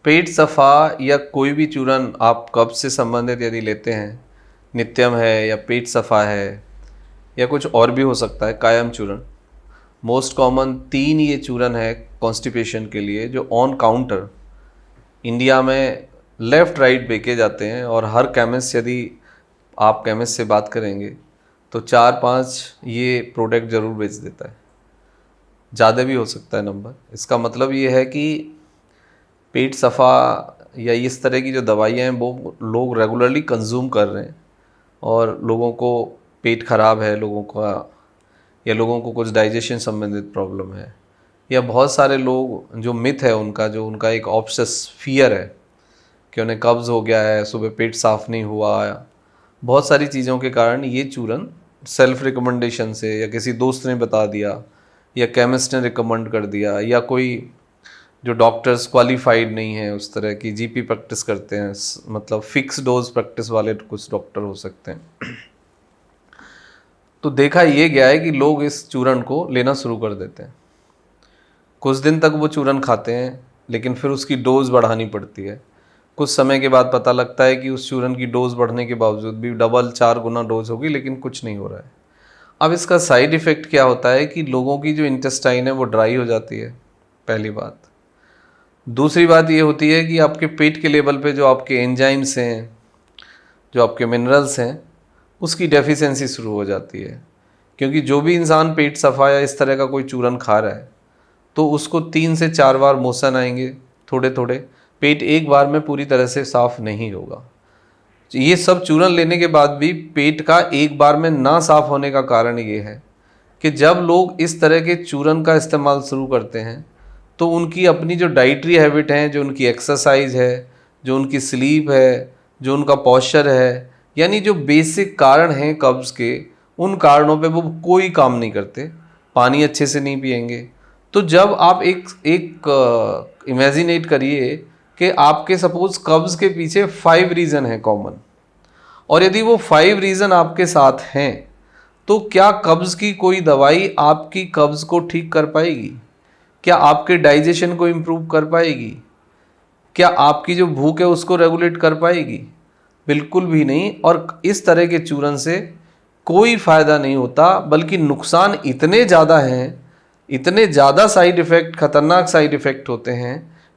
पेट सफ़ा या कोई भी चूरन आप कब्ज से संबंधित यदि लेते हैं, नित्यम है या पेट सफ़ा है या कुछ और भी हो सकता है, कायम चूरन, मोस्ट कॉमन 3 ये चूरन है कॉन्स्टिपेशन के लिए जो ऑन काउंटर इंडिया में लेफ़्ट राइट बेचे जाते हैं। और हर केमिस्ट, यदि आप केमिस्ट से बात करेंगे तो 4-5 ये प्रोडक्ट ज़रूर बेच देता है, ज़्यादा भी हो सकता है नंबर। इसका मतलब ये है कि पेट सफ़ा या इस तरह की जो दवाइयाँ हैं वो लोग रेगुलरली कंज्यूम कर रहे हैं, और लोगों को पेट ख़राब है लोगों का, या लोगों को कुछ डाइजेशन संबंधित प्रॉब्लम है, या बहुत सारे लोग जो मिथ है उनका, जो उनका एक ऑब्सेस फियर है कि उन्हें कब्ज़ हो गया है, सुबह पेट साफ़ नहीं हुआ, बहुत सारी चीज़ों के कारण ये चूरन सेल्फ रिकमेंडेशन से या किसी दोस्त ने बता दिया या केमिस्ट ने रिकमेंड कर दिया, या कोई जो डॉक्टर्स क्वालिफाइड नहीं है उस तरह की जीपी प्रैक्टिस करते हैं, मतलब फिक्स डोज प्रैक्टिस वाले कुछ डॉक्टर हो सकते हैं, तो देखा ये गया है कि लोग इस चूरन को लेना शुरू कर देते हैं। कुछ दिन तक वो चूरन खाते हैं, लेकिन फिर उसकी डोज बढ़ानी पड़ती है। कुछ समय के बाद पता लगता है कि उस चूरन की डोज बढ़ने के बावजूद भी डबल 4 गुना डोज होगी, लेकिन कुछ नहीं हो रहा है। अब इसका साइड इफ़ेक्ट क्या होता है कि लोगों की जो इंटेस्टाइन है वो ड्राई हो जाती है, पहली बात। दूसरी बात ये होती है कि आपके पेट के लेवल पे जो आपके एंजाइम्स हैं, जो आपके मिनरल्स हैं, उसकी डेफिशिएंसी शुरू हो जाती है। क्योंकि जो भी इंसान पेट सफ़ा या इस तरह का कोई चूरन खा रहा है तो उसको 3 से 4 बार मोशन आएंगे थोड़े थोड़े, पेट एक बार में पूरी तरह से साफ़ नहीं होगा। ये सब चूरन लेने के बाद भी पेट का एक बार में ना साफ़ होने का कारण ये है कि जब लोग इस तरह के चूरन का इस्तेमाल शुरू करते हैं तो उनकी अपनी जो डाइटरी हैबिट हैं, जो उनकी एक्सरसाइज है, जो उनकी स्लीप है, जो उनका पॉस्चर है, यानी जो बेसिक कारण हैं कब्ज़ के, उन कारणों पे वो कोई काम नहीं करते। पानी अच्छे से नहीं पिएंगे। तो जब आप एक इमेजिनेट करिए कि आपके सपोज़ कब्ज़ के पीछे 5 रीज़न हैं कॉमन, और यदि वो 5 रीज़न आपके साथ हैं तो क्या कब्ज़ की कोई दवाई आपकी कब्ज़ को ठीक कर पाएगी? क्या आपके डाइजेशन को इम्प्रूव कर पाएगी? क्या आपकी जो भूख है उसको रेगुलेट कर पाएगी? बिल्कुल भी नहीं। और इस तरह के चूरन से कोई फ़ायदा नहीं होता, बल्कि नुकसान इतने ज़्यादा हैं, इतने ज़्यादा साइड इफ़ेक्ट, ख़तरनाक साइड इफ़ेक्ट होते हैं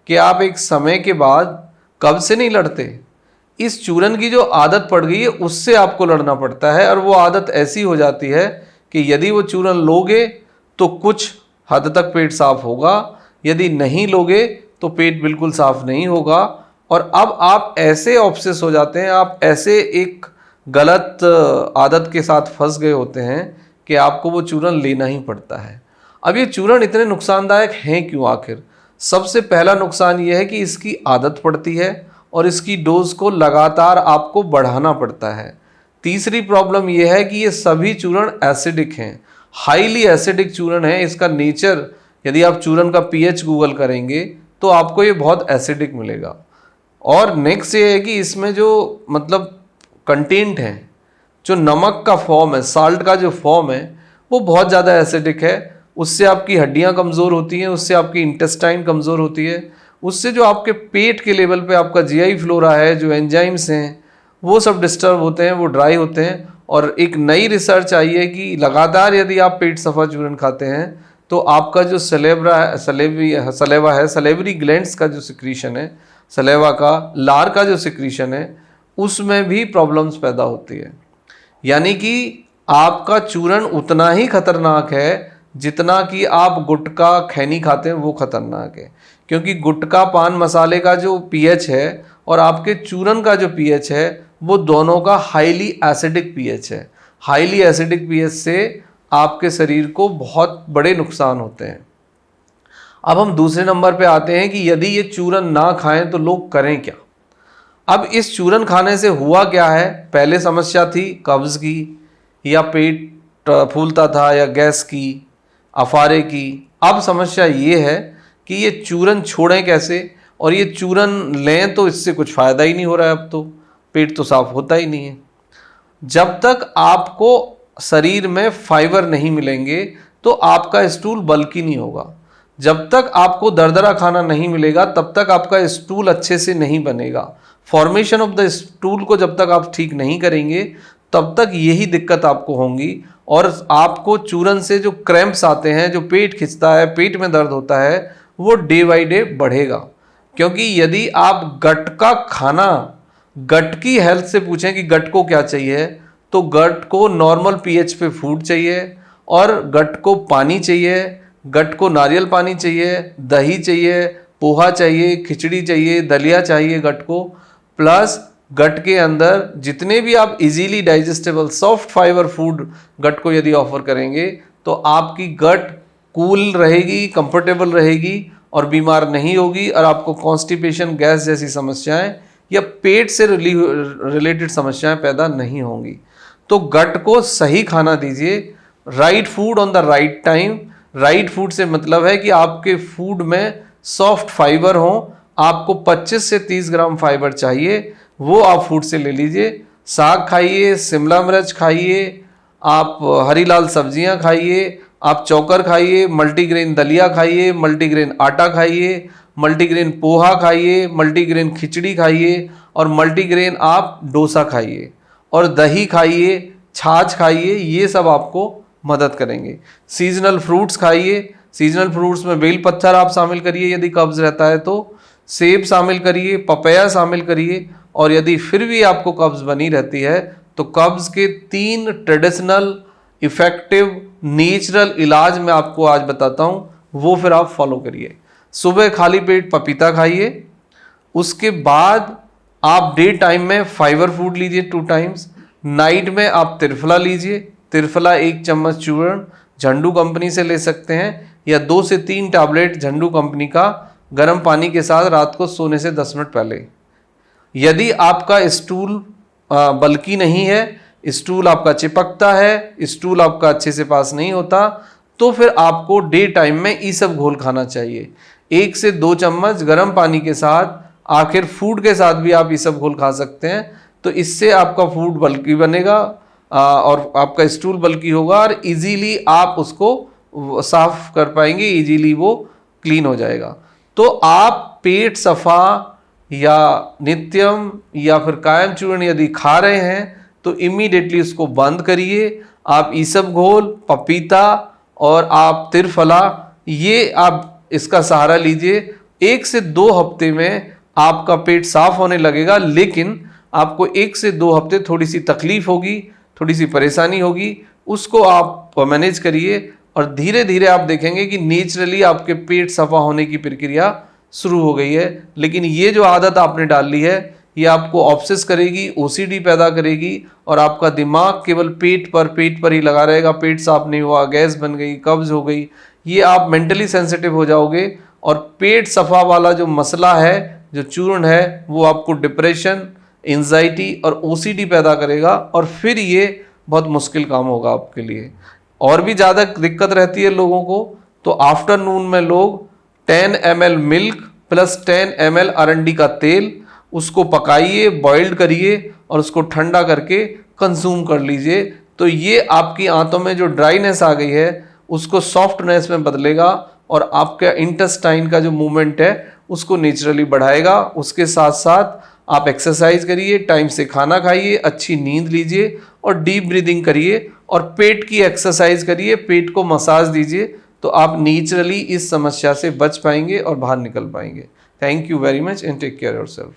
कि आप एक समय के बाद कब्ज़ से नहीं लड़ते, इस चूरन की जो आदत पड़ गई है उससे आपको लड़ना पड़ता है। और वो आदत ऐसी हो जाती है कि यदि वो चूरन लोगे तो कुछ हद तक पेट साफ होगा, यदि नहीं लोगे तो पेट बिल्कुल साफ नहीं होगा। और अब आप ऐसे ऑब्सेस हो जाते हैं, आप ऐसे एक गलत आदत के साथ फंस गए होते हैं कि आपको वो चूरन लेना ही पड़ता है। अब ये चूरन इतने नुकसानदायक हैं क्यों आखिर? सबसे पहला नुकसान ये है कि इसकी आदत पड़ती है और इसकी डोज को लगातार आपको बढ़ाना पड़ता है। तीसरी प्रॉब्लम यह है कि ये सभी चूर्ण एसिडिक हैं, हाईली एसिडिक चूर्ण है। इसका नेचर, यदि आप चूर्ण का पीएच गूगल करेंगे तो आपको ये बहुत एसिडिक मिलेगा। और नेक्स्ट ये है कि इसमें जो मतलब कंटेंट है, जो नमक का फॉर्म है, साल्ट का जो फॉर्म है, वो बहुत ज़्यादा एसिडिक है। उससे आपकी हड्डियाँ कमज़ोर होती हैं, उससे आपकी इंटेस्टाइन कमज़ोर होती है, उससे जो आपके पेट के लेवल पे आपका जीआई फ्लोरा है, जो एंजाइम्स हैं, वो सब डिस्टर्ब होते हैं, वो ड्राई होते हैं। और एक नई रिसर्च आई है कि लगातार यदि आप पेट सफ़ा चूर्ण खाते हैं तो आपका जो सलेवा है, सलेवरी ग्लैंड्स का जो सिक्रीशन है, सलेवा का, लार का जो सिक्रीशन है, उसमें भी प्रॉब्लम्स पैदा होती है। यानी कि आपका चूर्ण उतना ही खतरनाक है जितना कि आप गुटखा खैनी खाते हैं वो खतरनाक है। क्योंकि गुटखा पान मसाले का जो पीएच है और आपके चूर्ण का जो पीएच है, वो दोनों का हाईली एसिडिक पीएच है। हाईली एसिडिक पीएच से आपके शरीर को बहुत बड़े नुकसान होते हैं। अब हम दूसरे नंबर पे आते हैं कि यदि ये चूर्ण ना खाएं तो लोग करें क्या। अब इस चूर्ण खाने से हुआ क्या है? पहले समस्या थी कब्ज़ की, या पेट फूलता था, या गैस की, अफारे की। अब समस्या ये है कि ये चूर्ण छोड़ें कैसे, और ये चूर्ण लें तो इससे कुछ फ़ायदा ही नहीं हो रहा है। अब तो पेट तो साफ होता ही नहीं है। जब तक आपको शरीर में फाइबर नहीं मिलेंगे तो आपका स्टूल बल्की नहीं होगा। जब तक आपको दरदरा खाना नहीं मिलेगा तब तक आपका स्टूल अच्छे से नहीं बनेगा। फॉर्मेशन ऑफ द स्टूल को जब तक आप ठीक नहीं करेंगे तब तक यही दिक्कत आपको होंगी, और आपको चूरन से जो क्रैम्प्स आते हैं, जो पेट खिंचता है, पेट में दर्द होता है, वो डे बाई डे बढ़ेगा। क्योंकि यदि आप गट का खाना, गट की हेल्थ से पूछें कि गट को क्या चाहिए, तो गट को नॉर्मल पीएच पे फूड चाहिए, और गट को पानी चाहिए, गट को नारियल पानी चाहिए, दही चाहिए, पोहा चाहिए, खिचड़ी चाहिए, दलिया चाहिए गट को, प्लस गट के अंदर जितने भी आप easily digestible soft fibre food gut को यदि ऑफर करेंगे तो आपकी गट कूल रहेगी, कंफर्टेबल रहेगी और बीमार नहीं होगी, और आपको कॉन्स्टिपेशन, गैस जैसी समस्याएं या पेट से रिलेटेड समस्याएं पैदा नहीं होंगी। तो गट को सही खाना दीजिए, right food on the right time. Right food से मतलब है कि आपके फूड में सॉफ्ट फाइबर हो, आपको 25 से 30 ग्राम फाइबर चाहिए, वो आप फूड से ले लीजिए। साग खाइए, शिमला मिर्च खाइए, आप हरी लाल सब्जियां खाइए, आप चौकर खाइए, मल्टीग्रेन दलिया खाइए, मल्टीग्रेन आटा खाइए, मल्टीग्रेन पोहा खाइए, मल्टीग्रेन खिचड़ी खाइए, और मल्टीग्रेन आप डोसा खाइए, और दही खाइए, छाछ खाइए। ये सब आपको मदद करेंगे। सीजनल फ्रूट्स खाइए, सीजनल फ्रूट्स में बेल पत्थर आप शामिल करिए यदि कब्ज रहता है तो, सेब शामिल करिए, पपैया शामिल करिए, और यदि फिर भी आपको कब्ज बनी रहती है तो कब्ज के 3 ट्रेडिशनल इफेक्टिव नेचुरल इलाज मैं आपको आज बताता हूँ, वो फिर आप फॉलो करिए। सुबह खाली पेट पपीता खाइए, उसके बाद आप डे टाइम में फाइबर फूड लीजिए 2 टाइम्स, नाइट में आप त्रिफला लीजिए, त्रिफला 1 चम्मच चूर्ण झंडू कंपनी से ले सकते हैं, या 2 से 3 टैबलेट झंडू कंपनी का गर्म पानी के साथ रात को सोने से 10 मिनट पहले। यदि आपका स्टूल बल्कि नहीं है, स्टूल आपका चिपकता है, स्टूल आपका अच्छे से पास नहीं होता, तो फिर आपको डे टाइम में ईसब घोल खाना चाहिए। 1 से 2 चम्मच गर्म पानी के साथ, आखिर फूड के साथ भी आप ईसब घोल खा सकते हैं। तो इससे आपका फूड बल्कि बनेगा और आपका स्टूल बल्कि होगा, और इजीली आप उसको साफ कर पाएंगे, इजीली वो क्लीन हो जाएगा। तो आप पेट सफ़ा या नित्यम या फिर कायम चूर्ण यदि खा रहे हैं तो इमीडिएटली उसको बंद करिए। आप ईसब घोल, पपीता और आप त्रिफला, ये आप इसका सहारा लीजिए। 1 से 2 हफ्ते में आपका पेट साफ होने लगेगा, लेकिन आपको 1 से 2 हफ्ते थोड़ी सी तकलीफ होगी, थोड़ी सी परेशानी होगी, उसको आप मैनेज करिए, और धीरे धीरे आप देखेंगे कि नेचुरली आपके पेट सफा होने की प्रक्रिया शुरू हो गई है। लेकिन ये जो आदत आपने डाल ली है, ये आपको ऑब्सेस करेगी, ओसीडी पैदा करेगी, और आपका दिमाग केवल पेट पर ही लगा रहेगा। पेट साफ नहीं हुआ, गैस बन गई, कब्ज हो गई, ये आप मेंटली सेंसिटिव हो जाओगे, और पेट सफा वाला जो मसला है, जो चूर्ण है, वो आपको डिप्रेशन, एंजाइटी और ओसीडी पैदा करेगा, और फिर ये बहुत मुश्किल काम होगा आपके लिए। और भी ज़्यादा दिक्कत रहती है लोगों को, तो आफ्टरनून में लोग 10 ml मिल्क प्लस 10 ml अरंडी का तेल, उसको पकाइए, बॉइल्ड करिए, और उसको ठंडा करके कंज्यूम कर लीजिए। तो ये आपकी आंतों में जो ड्राइनेस आ गई है उसको सॉफ्टनेस में बदलेगा, और आपका इंटेस्टाइन का जो मूवमेंट है उसको नेचुरली बढ़ाएगा। उसके साथ साथ आप एक्सरसाइज करिए, टाइम से खाना खाइए, अच्छी नींद लीजिए, और डीप ब्रीदिंग करिए, और पेट की एक्सरसाइज करिए, पेट को मसाज दीजिए, तो आप नेचुरली इस समस्या से बच पाएंगे और बाहर निकल पाएंगे। Thank you very much and take care yourself.